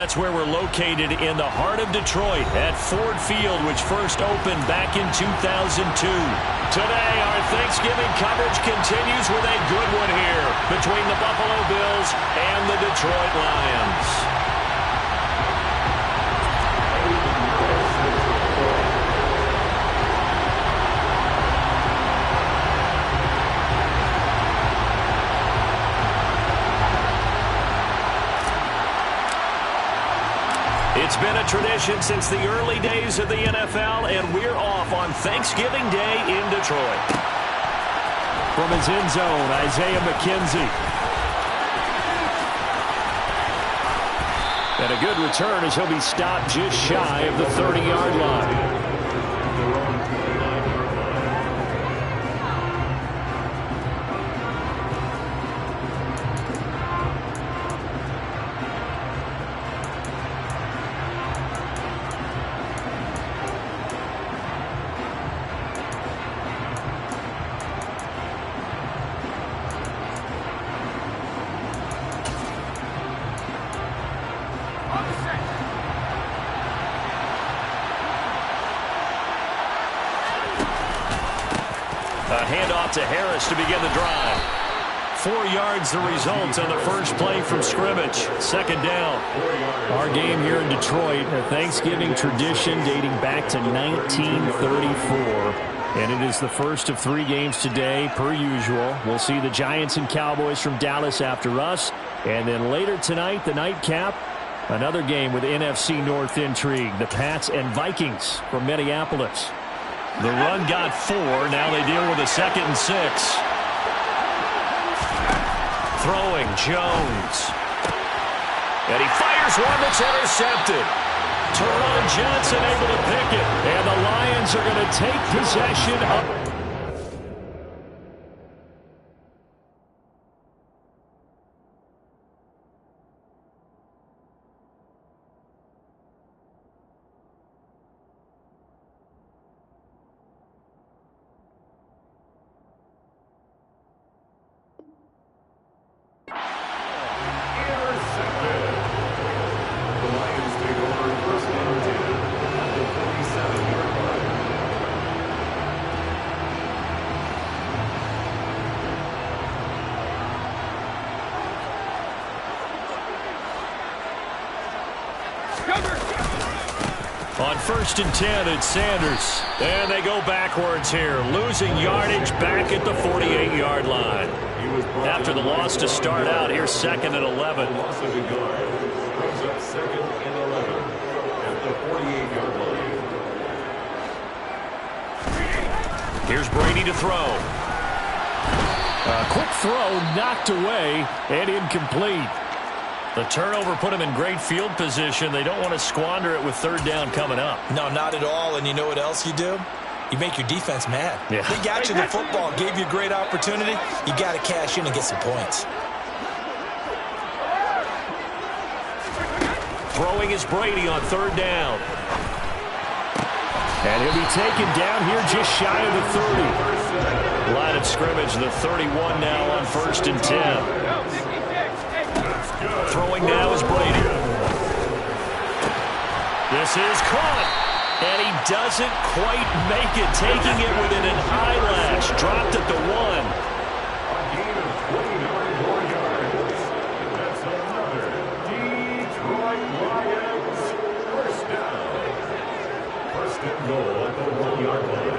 That's where we're located in the heart of Detroit at Ford Field, which first opened back in 2002. Today, our Thanksgiving coverage continues with a good one here between the Buffalo Bills and the Detroit Lions. It's been a tradition since the early days of the NFL, and we're off on Thanksgiving Day in Detroit. From his end zone, Isaiah McKenzie. And a good return as he'll be stopped just shy of the 30-yard line. A handoff to Harris to begin the drive. 4 yards the result on the first play from scrimmage. Second down. Our game here in Detroit, a Thanksgiving tradition dating back to 1934. And it is the first of 3 games today, per usual. We'll see the Giants and Cowboys from Dallas after us. And then later tonight, the nightcap, another game with NFC North intrigue. The Pats and Vikings from Minneapolis. The run got 4. Now they deal with a 2nd and 6. Throwing Jones. And he fires one that's intercepted. Teron Johnson able to pick it. And the Lions are going to take possession up. On 1st and 10, it's Sanders. And they go backwards here, losing yardage back at the 48-yard line. After the loss to start out, here's 2nd and 11. Here's Brady to throw. A quick throw knocked away and incomplete. The turnover put him in great field position. They don't want to squander it with 3rd down coming up. No, not at all. And you know what else you do? You make your defense mad. Yeah. They got you the football, gave you a great opportunity. You got to cash in and get some points. Throwing is Brady on 3rd down. And he'll be taken down here just shy of the 30. Line of scrimmage, the 31 now on 1st and 10. Throwing now is Brady. This is caught. And he doesn't quite make it, taking it within an eyelash. Dropped at the 1. That's another Detroit Lions first down. 1st and goal at the 1-yard line.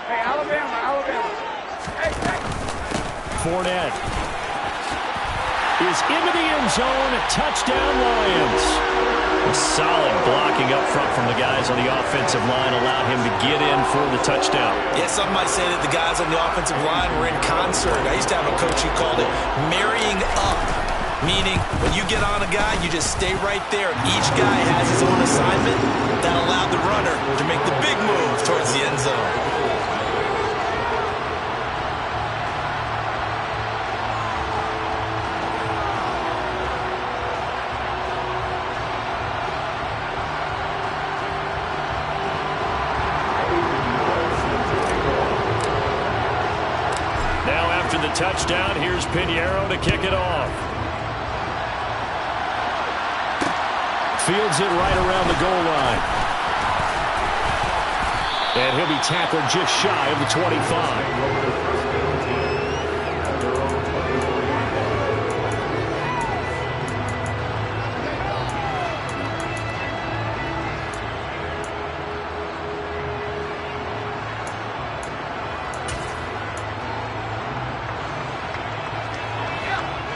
Hey, Alabama. Hey. Fournette is into the end zone. Touchdown, Lions. A solid blocking up front from the guys on the offensive line allowed him to get in for the touchdown. Yeah, some might say that the guys on the offensive line were in concert. I used to have a coach who called it marrying up, meaning when you get on a guy, you just stay right there. Each guy has his own assignment. That allowed the runner to make the big move towards the end zone. touchdown. Here's Pinheiro to kick it off. Fields it right around the goal line. And he'll be tackled just shy of the 25.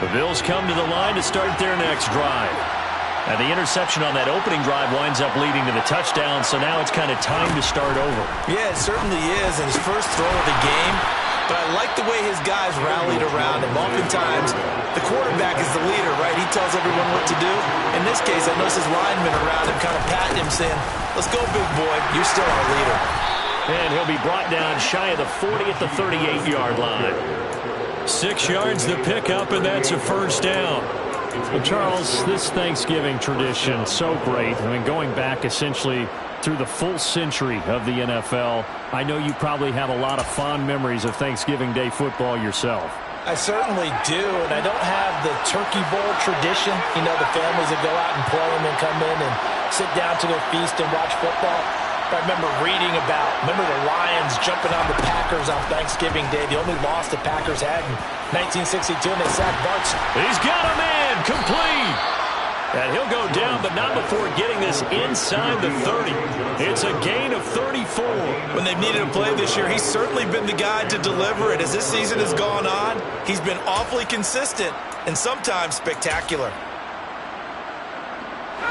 The Bills come to the line to start their next drive. And the interception on that opening drive winds up leading to the touchdown, so now it's kind of time to start over. Yeah, it certainly is, and his first throw of the game. But I like the way his guys rallied around him. Oftentimes, the quarterback is the leader, right? He tells everyone what to do. In this case, I noticed his linemen around him kind of patting him, saying, "Let's go, big boy. You're still our leader." And he'll be brought down shy of the 40 at the 38-yard line. 6 yards the pickup, and that's a first down. Well, Charles, this Thanksgiving tradition, so great. I mean, going back essentially through the full century of the NFL, I know you probably have a lot of fond memories of Thanksgiving Day football yourself. I certainly do, and I don't have the Turkey Bowl tradition. You know, the families that go out and play and then come in and sit down to their feast and watch football. I remember reading about, the Lions jumping on the Packers on Thanksgiving Day. The only loss the Packers had in 1962, and they sacked Bart. He's got a man, complete. And he'll go down, but not before getting this inside the 30. It's a gain of 34. When they've needed a play this year, he's certainly been the guy to deliver it. As this season has gone on, he's been awfully consistent and sometimes spectacular.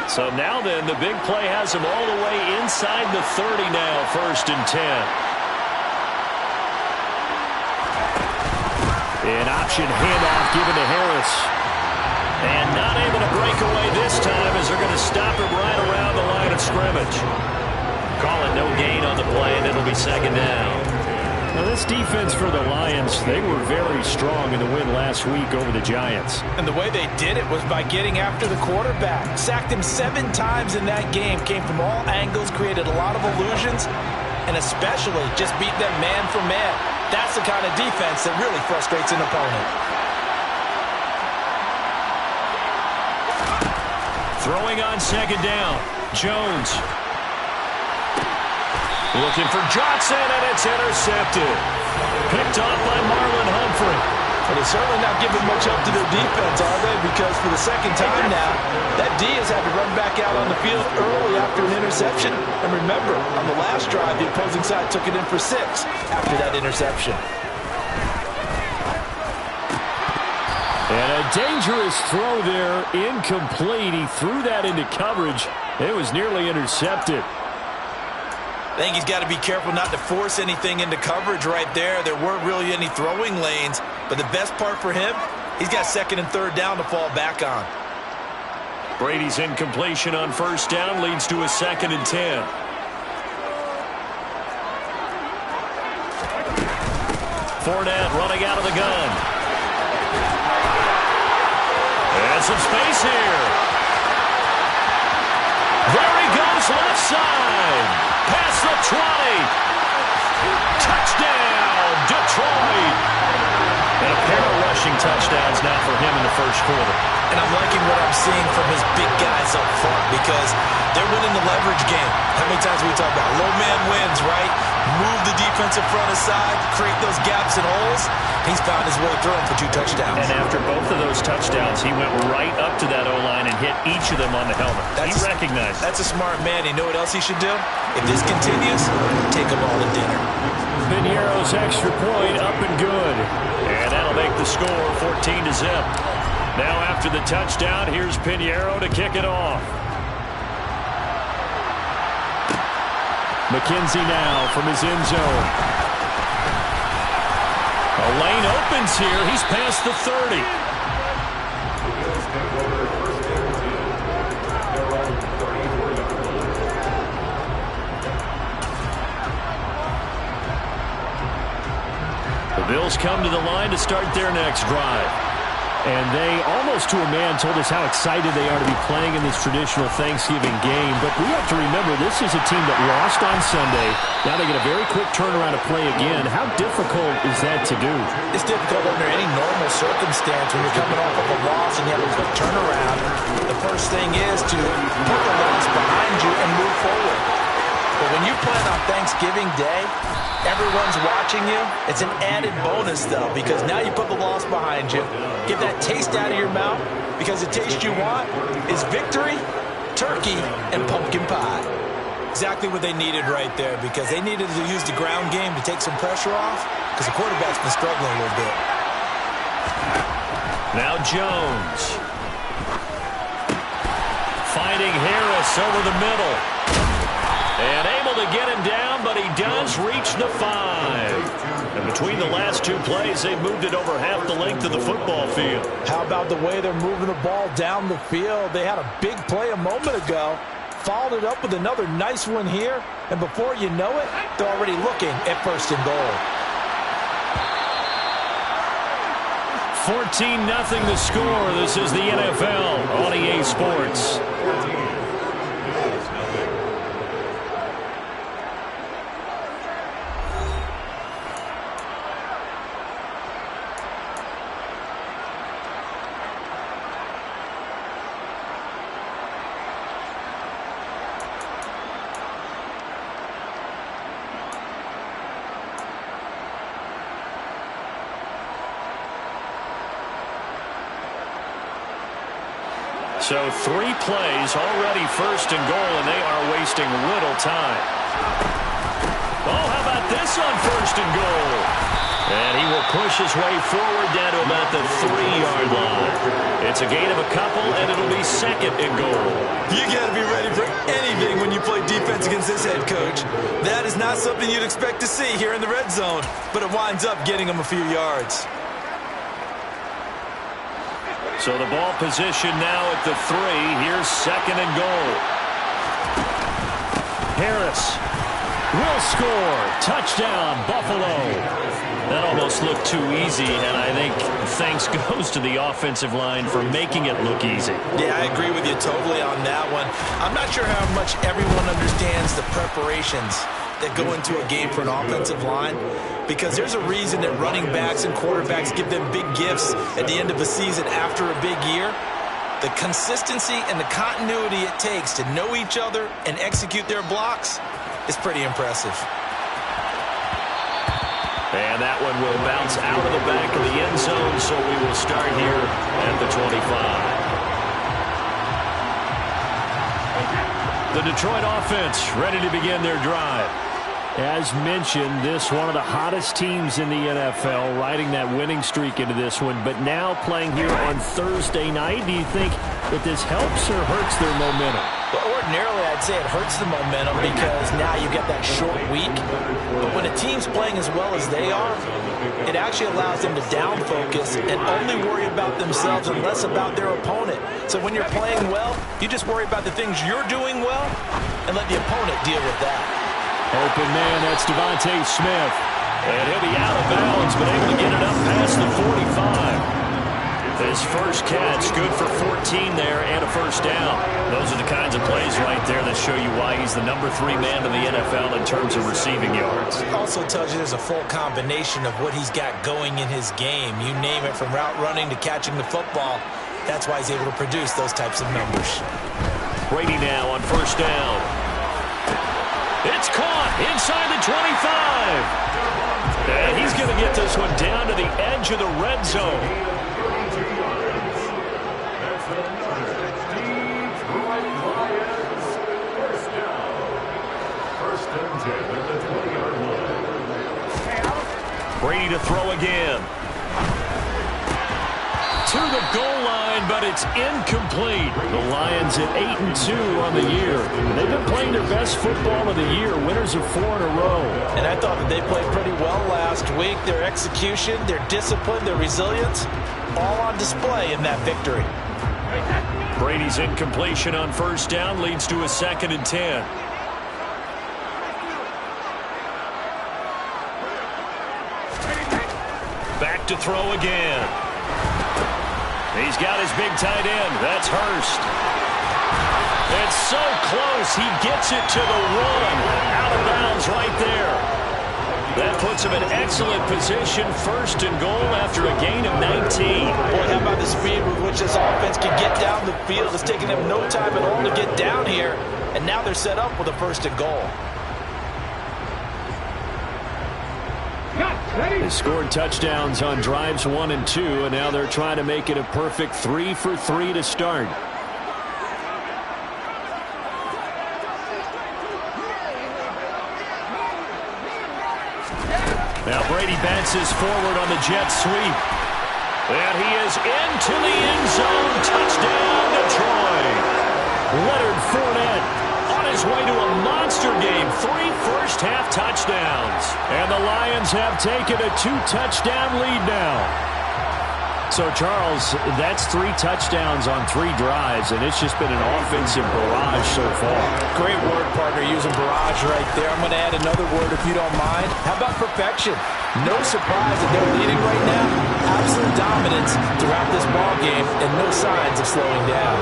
So now then, the big play has him all the way inside the 30 now, 1st and 10. An option handoff given to Harris. And not able to break away this time as they're going to stop him right around the line of scrimmage. Call it no gain on the play, and it'll be 2nd down. Now, this defense for the Lions, they were very strong in the win last week over the Giants. And the way they did it was by getting after the quarterback. Sacked him 7 times in that game. Came from all angles, created a lot of illusions, and especially just beat them man for man. That's the kind of defense that really frustrates an opponent. Throwing on 2nd down, Jones. Looking for Johnson, and it's intercepted. Picked off by Marlon Humphrey. But they're certainly not giving much help to their defense, are they? Because for the 2nd time now, that D has had to run back out on the field early after an interception. And remember, on the last drive, the opposing side took it in for 6 after that interception. And a dangerous throw there, incomplete. He threw that into coverage. It was nearly intercepted. I think he's got to be careful not to force anything into coverage right there. There weren't really any throwing lanes, but the best part for him, he's got 2nd and 3rd down to fall back on. Brady's incompletion on 1st down leads to a 2nd and 10. Fournette running out of the gun. And some space here. There he goes, left side. Past the 20. Touchdown, Detroit. And a pair of rushing touchdowns now for him in the 1st quarter. And I'm liking what I'm seeing from his big guys up front because they're winning the leverage game. How many times we talk about low man wins, right? Move the defensive front aside, create those gaps and holes. He's found his way through them for 2 touchdowns. And after both of those touchdowns, he went right up to that O-line and hit each of them on the helmet. He recognized it. That's a smart man. You know what else he should do? If this continues, take them all to dinner. Pinheiro's extra point up and good. And that'll make the score 14-0. Now after the touchdown, here's Pinheiro to kick it off. McKenzie now from his end zone. A lane opens here. He's past the 30. The Bills come to the line to start their next drive. And they, almost to a man, told us how excited they are to be playing in this traditional Thanksgiving game. But we have to remember, this is a team that lost on Sunday. Now they get a very quick turnaround to play again. How difficult is that to do? It's difficult under any normal circumstance when you're coming off of a loss and you have a quick turnaround. The first thing is to put the loss behind you and move forward. But when you play on Thanksgiving Day, everyone's watching you. It's an added bonus, though, because now you put the loss behind you. Get that taste out of your mouth, because the taste you want is victory, turkey, and pumpkin pie. Exactly what they needed right there, because they needed to use the ground game to take some pressure off, because the quarterback's been struggling a little bit. Now Jones. Finding Harris over the middle. And able to get him down, but he does reach the 5. And between the last two plays, they moved it over half the length of the football field. How about the way they're moving the ball down the field? They had a big play a moment ago, followed it up with another nice one here, and before you know it, they're already looking at 1st and goal. 14-0 the score. This is the NFL on EA Sports. So 3 plays, already 1st and goal, and they are wasting little time. Oh, how about this on 1st and goal? And he will push his way forward down to about the 3-yard line. It's a gain of a couple, and it'll be 2nd and goal. You got to be ready for anything when you play defense against this head coach. That is not something you'd expect to see here in the red zone, but it winds up getting him a few yards. So the ball position now at the 3. Here's 2nd and goal. Harris will score. Touchdown, Buffalo. That almost looked too easy, and I think thanks goes to the offensive line for making it look easy. Yeah, I agree with you totally on that one. I'm not sure how much everyone understands the preparations that go into a game for an offensive line, because there's a reason that running backs and quarterbacks give them big gifts at the end of a season after a big year. The consistency and the continuity it takes to know each other and execute their blocks is pretty impressive. And that one will bounce out of the back of the end zone, so we will start here at the 25. The Detroit offense ready to begin their drive. As mentioned, this one of the hottest teams in the NFL, riding that winning streak into this one, but now playing here on Thursday night. Do you think that this helps or hurts their momentum? Well, ordinarily, I'd say it hurts the momentum because now you get that short week. But when a team's playing as well as they are, it actually allows them to down focus and only worry about themselves and less about their opponent. So when you're playing well, you just worry about the things you're doing well and let the opponent deal with that. Open man, that's Devontae Smith. And he'll be out of bounds, but able to get it up past the 45. His first catch, good for 14 there and a 1st down. Those are the kinds of plays right there that show you why he's the number 3 man in the NFL in terms of receiving yards. It also tells you there's a full combination of what he's got going in his game. You name it, from route running to catching the football. That's why he's able to produce those types of numbers. Brady now on 1st down. It's caught inside the 25. And he's going to get this one down to the edge of the red zone. That's another Detroit Lions 1st down. 1st and 10 at the 20-yard line. Brady to throw again. To the goal line, but it's incomplete. The Lions at 8-2 on the year. They've been playing their best football of the year, winners of 4 in a row. And I thought that they played pretty well last week. Their execution, their discipline, their resilience, all on display in that victory. Brady's incompletion on 1st down leads to a 2nd and 10. Back to throw again. He's got his big tight end. That's Hurst. It's so close. He gets it to the one. Out of bounds right there. That puts him in excellent position. First and goal after a gain of 19. Boy, how about the speed with which this offense can get down the field? It's taking them no time at all to get down here. And now they're set up with a first and goal. They scored touchdowns on drives 1 and 2, and now they're trying to make it a perfect 3 for 3 to start. Now Brady bounces forward on the jet sweep. And he is into the end zone. Touchdown, Detroit. Leonard Fournette on his way to a monster game. 3 first-half touchdowns. And the Lions have taken a 2-touchdown lead now. So, Charles, that's 3 touchdowns on 3 drives, and it's just been an offensive barrage so far. Great word, partner, using barrage right there. I'm going to add another word if you don't mind. How about perfection? No surprise that they're leading right now. Absolute dominance throughout this ball game, and no signs of slowing down.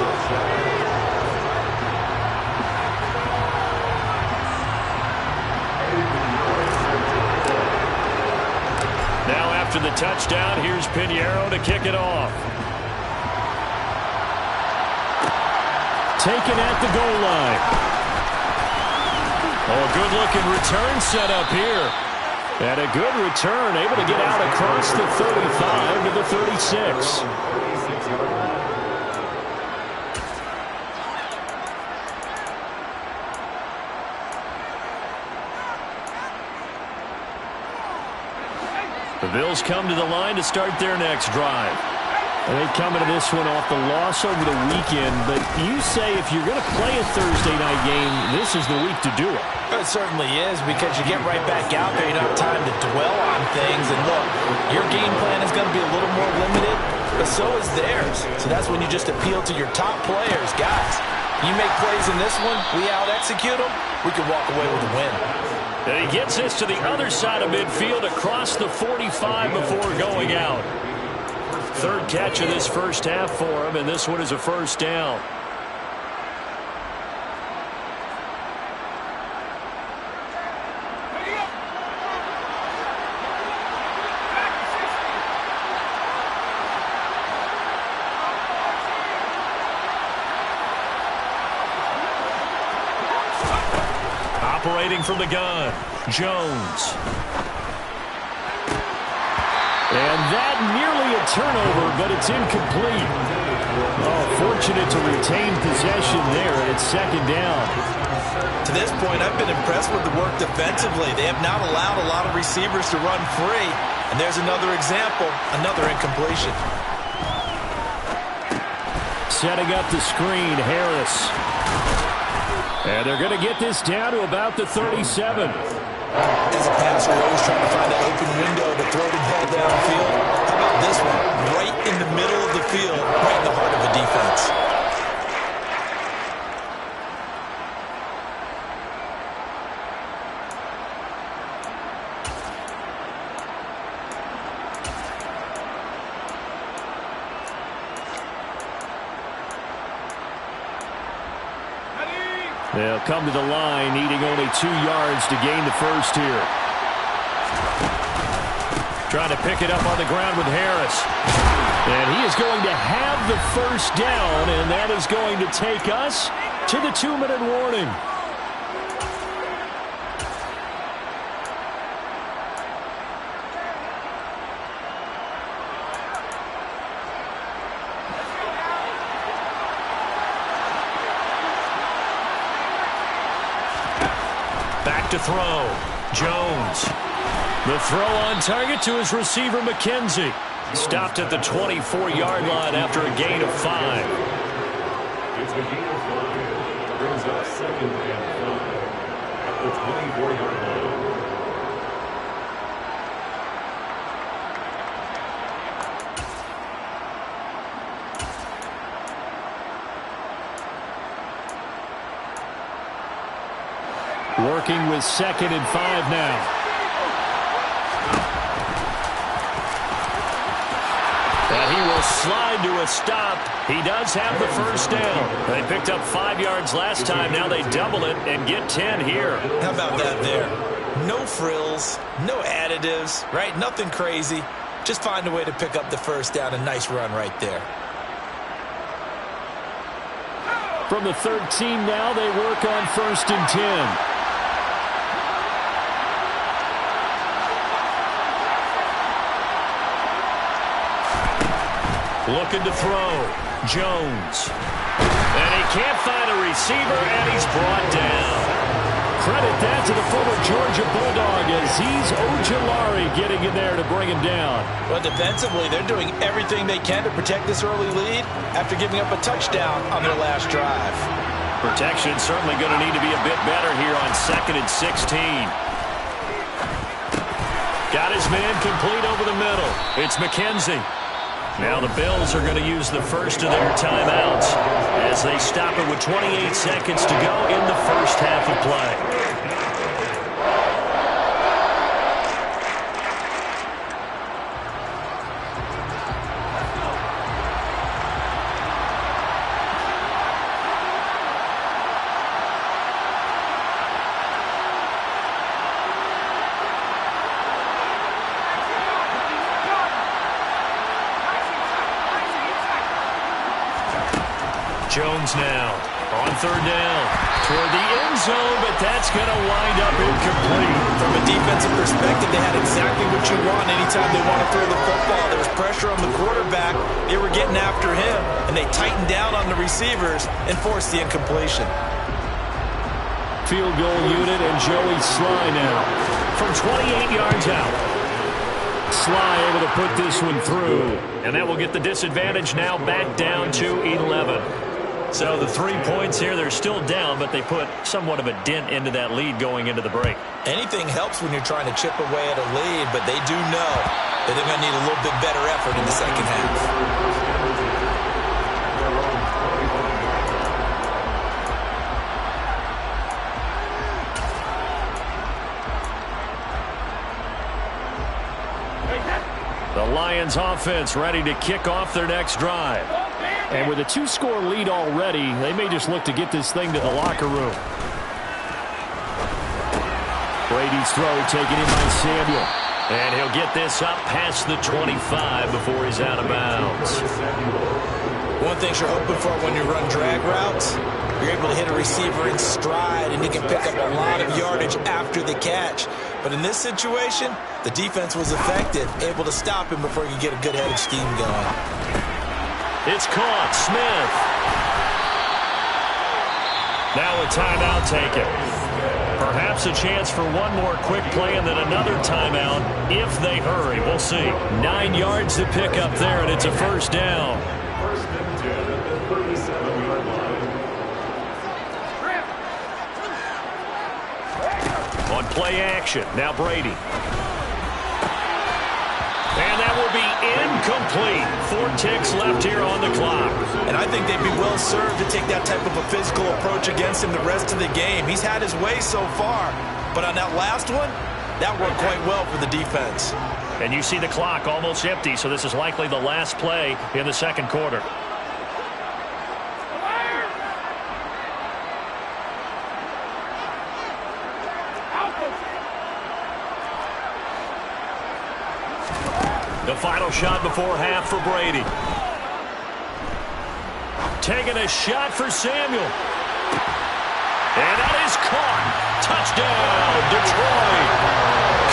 After the touchdown, here's Pinheiro to kick it off. Taken at the goal line. Oh, a good-looking return set up here. And a good return, able to get out across the 35 to the 36. The Bills come to the line to start their next drive. And they come into this one off the loss over the weekend. But you say if you're going to play a Thursday night game, this is the week to do it. It certainly is, because you get right back out there. You don't have time to dwell on things. And look, your game plan is going to be a little more limited, but so is theirs. So that's when you just appeal to your top players. Guys, you make plays in this one, we out-execute them, we can walk away with a win. And he gets this to the other side of midfield across the 45 before going out. Third catch of this first half for him, and this one is a first down. Operating from the gun, Jones. And that nearly a turnover, but it's incomplete. Oh, fortunate to retain possession there, and it's second down. To this point, I've been impressed with the work defensively. They have not allowed a lot of receivers to run free. And there's another example, another incompletion. Setting up the screen, Harris. And they're going to get this down to about the 37. As a passer, you're always trying to find that open window to throw the ball downfield. How about this one? Right in the middle of the field, right in the heart of the defense. They'll come to the line, needing only 2 yards to gain the first here. Trying to pick it up on the ground with Harris. And he is going to have the first down, and that is going to take us to the 2-minute warning. To throw. Jones. The throw on target to his receiver, McKenzie. Stopped at the 24-yard line after a gain of 5. It's a gain of 5. Brings up second and 5 at the 24-yard line. Working with second and 5 now. And he will slide to a stop. He does have the first down. They picked up 5 yards last time. Now they double it and get 10 here. How about that there? No frills, no additives, right? Nothing crazy. Just find a way to pick up the first down. A nice run right there. From the 13 now, they work on 1st and 10. Looking to throw. Jones. And he can't find a receiver, and he's brought down. Credit that to the former Georgia Bulldog, Azeez Ojulari getting in there to bring him down. Well, defensively, they're doing everything they can to protect this early lead after giving up a touchdown on their last drive. Protection certainly going to need to be a bit better here on 2nd and 16. Got his man complete over the middle. It's McKenzie. Now the Bills are going to use the first of their timeouts as they stop it with 28 seconds to go in the first half of play. Jones now on 3rd down toward the end zone, but that's going to wind up incomplete. From a defensive perspective, they had exactly what you want anytime they want to throw the football. There was pressure on the quarterback. They were getting after him, and they tightened down on the receivers and forced the incompletion. Field goal unit and Joey Sly now from 28 yards out. Sly able to put this one through, and that will get the disadvantage now back down to 11. So the 3 points here, they're still down, but they put somewhat of a dent into that lead going into the break. Anything helps when you're trying to chip away at a lead, but they do know that they're going to need a little bit better effort in the second half. The Lions offense ready to kick off their next drive. And with a 2-score lead already, they may just look to get this thing to the locker room. Brady's throw taken in by Samuel. And he'll get this up past the 25 before he's out of bounds. One thing you're hoping for when you run drag routes, you're able to hit a receiver in stride, and you can pick up a lot of yardage after the catch. But in this situation, the defense was effective, able to stop him before he could get a good-headed scheme going. It's caught. Smith. Now a timeout taken. Perhaps a chance for one more quick play and then another timeout if they hurry. We'll see. 9 yards to pick up there, and it's a first down. First and 10 at the 37-yard line. On play action. Now Brady. And that will be incomplete. 4 ticks left here on the clock. And I think they'd be well served to take that type of a physical approach against him the rest of the game. He's had his way so far, but on that last one, that worked quite well for the defense. And you see the clock almost empty, so this is likely the last play in the second quarter. The final shot before half for Brady. Taking a shot for Samuel. And that is caught. Touchdown, Detroit.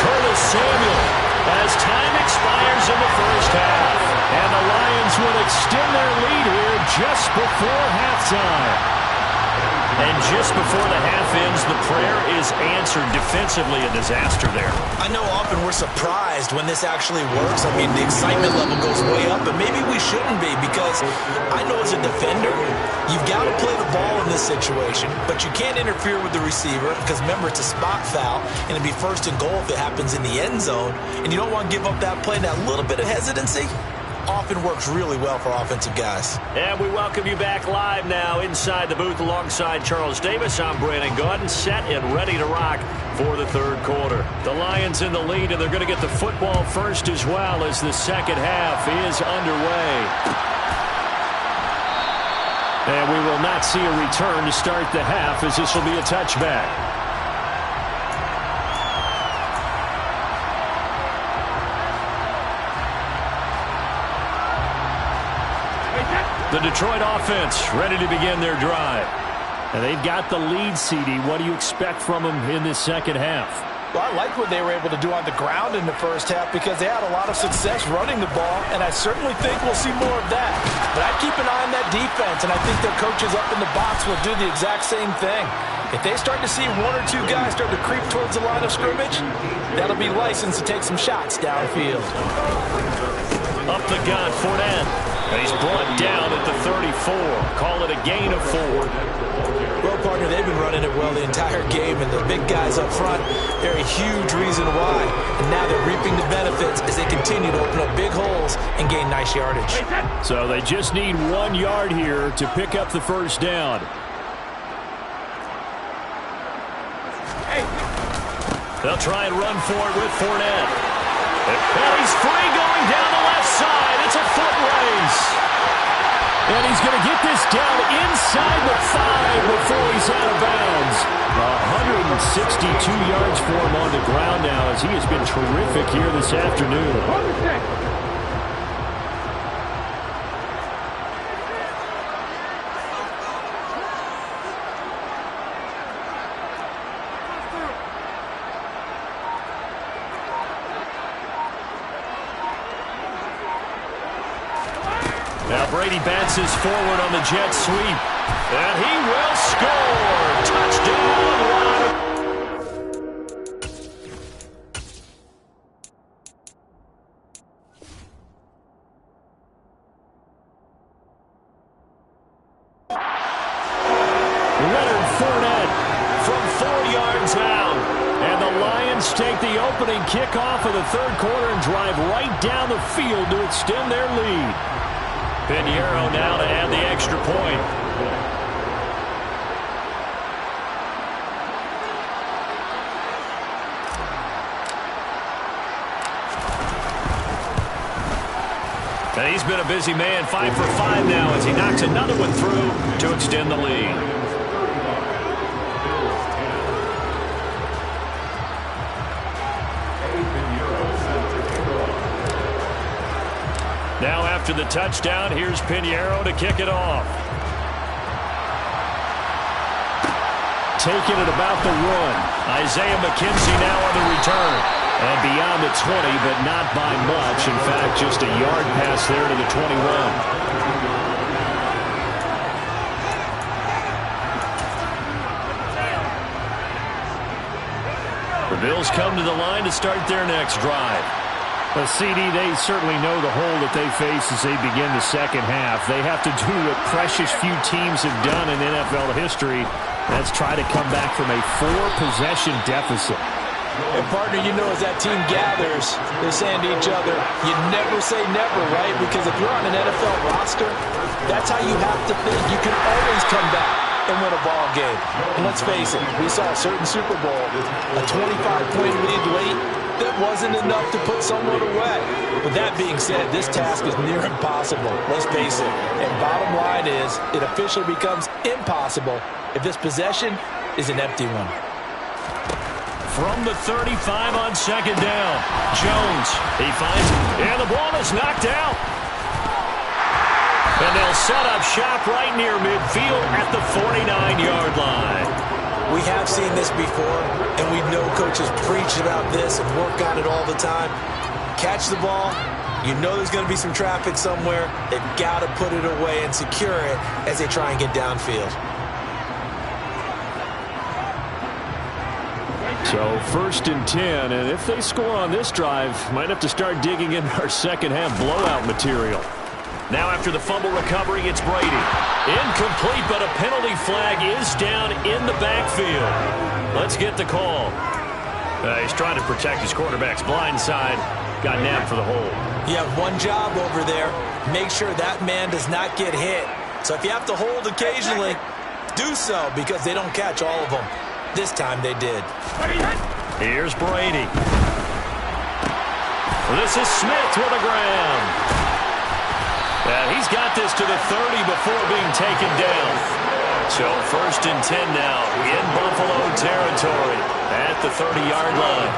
Curtis Samuel as time expires in the first half. And the Lions will extend their lead here just before halftime. And just before the half ends, the prayer is answered. Defensively, a disaster there. I know often we're surprised when this actually works. I mean, the excitement level goes way up, but maybe we shouldn't be, because I know as a defender, you've got to play the ball in this situation, but you can't interfere with the receiver because, remember, it's a spot foul, and it'd be 1st and goal if it happens in the end zone, and you don't want to give up that play. That little bit of hesitancy, often works really well for offensive guys. And we welcome you back live now inside the booth alongside Charles Davis. I'm Brandon Gaudin, set and ready to rock for the third quarter. The Lions in the lead, and they're going to get the football first as well as the second half is underway. And we will not see a return to start the half, as this will be a touchback. The Detroit offense ready to begin their drive. And they've got the lead, CD. What do you expect from them in this second half? Well, I like what they were able to do on the ground in the first half because they had a lot of success running the ball, and I certainly think we'll see more of that. But I'd keep an eye on that defense, and I think their coaches up in the box will do the exact same thing. If they start to see one or two guys start to creep towards the line of scrimmage, that'll be licensed to take some shots downfield. Up the gun, Fournette. And he's brought down at the 34. Call it a gain of 4. Well, partner, they've been running it well the entire game, and the big guys up front, they're a huge reason why. And now they're reaping the benefits as they continue to open up big holes and gain nice yardage. So they just need 1 yard here to pick up the first down. They'll try and run for it with Fournette. And he's free going down the left side. It's a foot race. And he's going to get this down inside the 5 before he's out of bounds. 162 yards for him on the ground now, as he has been terrific here this afternoon. Now Brady bounces forward on the jet sweep. And he will score. Touchdown. Leonard Fournette from 4 yards out. And the Lions take the opening kickoff of the third quarter and drive right down the field to extend their lead. Pinheiro now to add the extra point. And he's been a busy man, 5 for 5 now as he knocks another one through to extend the lead. Now after the touchdown, here's Pinheiro to kick it off. Taking it about the 1. Isaiah McKenzie now on the return. And beyond the 20, but not by much. In fact, just a yard pass there to the 21. The Bills come to the line to start their next drive. Well, CD, they certainly know the hole that they face as they begin the second half. They have to do what precious few teams have done in NFL history. That's try to come back from a 4-possession deficit. And, partner, you know, as that team gathers, they're saying to each other, you never say never, right? Because if you're on an NFL roster, that's how you have to think. You can always come back and win a ball game. And let's face it, we saw a certain Super Bowl, a 25-point lead late. That wasn't enough to put someone away. With that being said, this task is near impossible. Let's face it. And bottom line is, it officially becomes impossible if this possession is an empty one. From the 35 on second down, Jones, he finds it, and the ball is knocked out. And they'll set up shop right near midfield at the 49-yard line. We have seen this before, and we know coaches preach about this and work on it all the time. Catch the ball. You know there's going to be some traffic somewhere. They've got to put it away and secure it as they try and get downfield. So 1st and 10, and if they score on this drive, might have to start digging in our second half blowout material. Now after the fumble recovery, it's Brady. Incomplete, but a penalty flag is down in the backfield. Let's get the call. He's trying to protect his quarterback's blind side. Got nabbed for the hole. You have one job over there. Make sure that man does not get hit. So if you have to hold occasionally, do so because they don't catch all of them. This time they did. Here's Brady. This is Smith with a grab. And he's got this to the 30 before being taken down. So 1st and 10 now in Buffalo territory at the 30-yard line.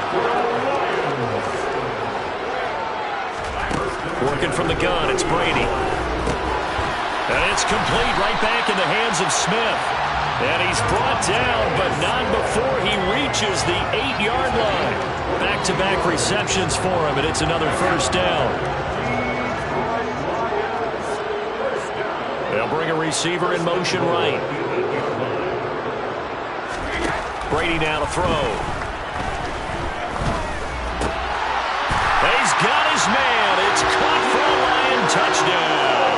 Working from the gun, it's Brady. And it's complete right back in the hands of Smith. And he's brought down, but not before he reaches the 8-yard line. Back-to-back receptions for him, and it's another 1st down. They'll bring a receiver in motion right. Brady now to throw. He's got his man. It's caught for a Lion touchdown.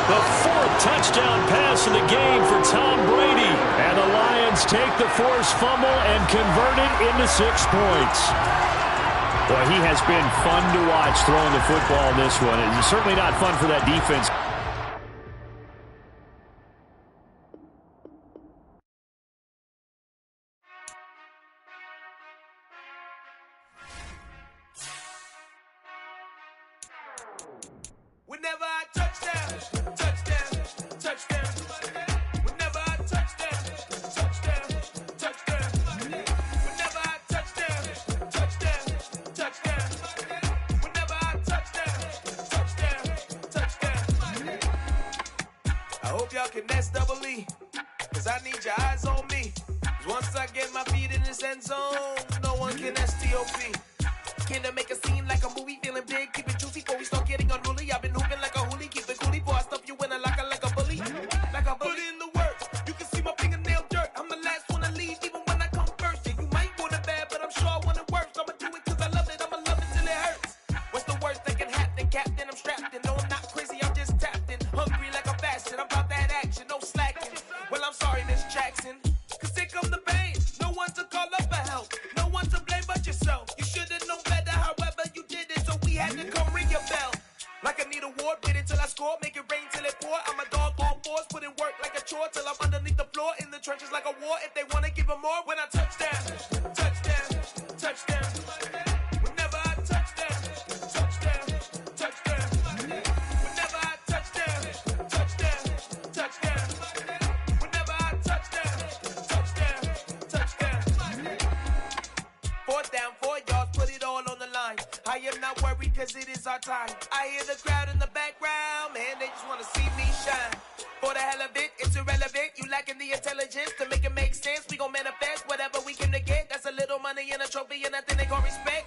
The 4th touchdown pass of the game for Tom Brady. And the Lions take the forced fumble and convert it into 6 points. Boy, he has been fun to watch throwing the football in this one. It's certainly not fun for that defense. Whenever I touchdown, touchdown, touchdown. Whenever I touchdown, touchdown, touchdown. Whenever I touchdown, touchdown, touchdown. Whenever I touchdown, touchdown, touchdown. I hope y'all can S-double-E, cause I need your eyes on me. Cause once I get my feet in this end zone, no one can S-T-O-P. Can I make a scene like a movie, feeling big, keep it juicy before we start getting unruly. I've been hooping like a hoolie, keep it coolie before I stuff you in a locker like a bully. Like a bully in the work, you can see my fingernail dirt. I'm the last one to leave, even when I come first. Yeah, you might want it bad, but I'm sure I want it worse. I'ma do it cause I love it, I'ma love it till it hurts. What's the worst that can happen, Captain? I'm strapped in, no I'm not crazy, I'm just tapped in. Hungry like a fashion, I'm about that action, no slacking. Well, I'm sorry, Miss Jackson, cause here come the pain. No one to call up for help, no one to blame but yourself. You should've known better, however you did it, so we had to come ring your bell. Like I need a ward, wait until I score, make it rain till it pour. I'm a dog on fours, put in work like a chore till I'm underneath the floor, in the trenches like a war. If they wanna give them more, when I touchdown, touchdown, touchdown. Whenever I touchdown, touchdown, touchdown. Whenever I touchdown, touchdown, touchdown. Whenever I touchdown, touchdown, touchdown. 4th down, 4 yards, put it all on the line. I am not worried cause it is our time. I hear the crowd in the background, man, they just wanna see me shine. For the hell of it, it's irrelevant. You lacking the intelligence to make it make sense. We gon' manifest whatever we came to get. That's a little money and a trophy and nothing they gon' respect.